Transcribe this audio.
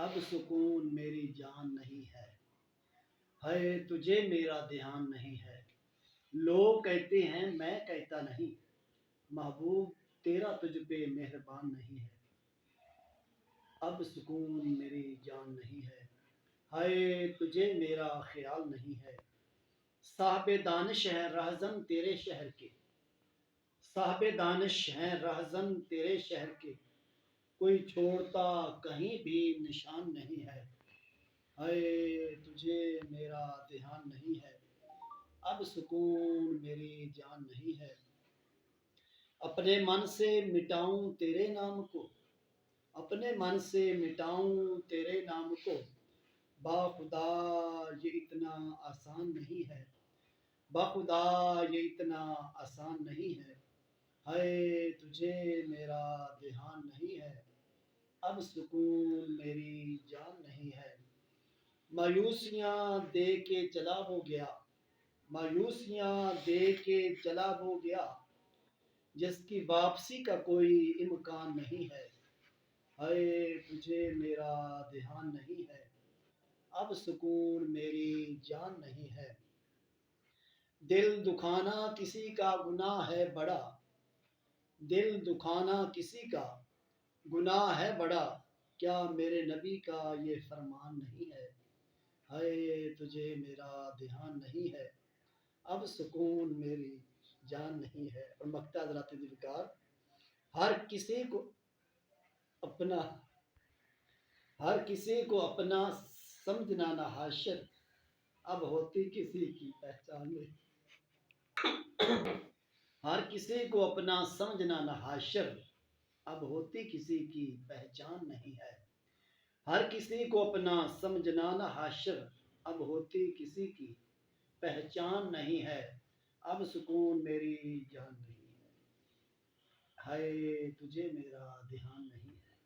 اب سکون میری جان نہیں ہے تجھے میرا دھیان نہیں ہے۔ لوگ کہتے ہیں میں کہتا نہیں، محبوب تیرا تجھ پہ مہربان نہیں ہے۔ اب سکون میری جان نہیں ہے تجھے میرا خیال نہیں ہے۔ صاحب دانش ہے رہزن تیرے شہر کے، صاحب دانش ہیں رہزن تیرے شہر کے، کوئی چھوڑتا کہیں بھی نشان نہیں ہے۔ تجھے میرا دھیان نہیں ہے، اب سکون میری جان نہیں ہے۔ اپنے من سے مٹاؤں تیرے نام کو، اپنے من سے مٹاؤں تیرے نام کو، باخدا یہ اتنا آسان نہیں ہے، باخدا یہ اتنا آسان نہیں ہے۔ تجھے میرا دھیان نہیں ہے، اب سکون میری جان نہیں ہے۔ مایوسیاں دے کے چلا وہ گیا، مایوسیاں دے کے چلا وہ گیا، جس کی واپسی کا کوئی امکان نہیں ہے۔ تجھے میرا دھیان نہیں ہے، اب سکون میری جان نہیں ہے۔ دل دکھانا کسی کا گناہ ہے بڑا، دل دکھانا کسی کا گناہ ہے بڑا، کیا میرے نبی کا یہ فرمان نہیں ہے۔ تجھے میرا دھیان نہیں ہے، اب سکون میری جان نہیں ہے۔ اور مقطع حضرات ذوالفقار، ہر کسی کو اپنا سمجھنا نہ حاشر، اب ہوتی کسی کی پہچان نہیں۔ ہر کسی کو اپنا سمجھنا نہ حاشر، اب ہوتی کسی کی پہچان نہیں ہے۔ ہر کسی کو اپنا سمجھنا نہ حاشر، اب ہوتی کسی کی پہچان نہیں ہے۔ اب سکون میری جان نہیں ہے، تجھے میرا دھیان نہیں ہے۔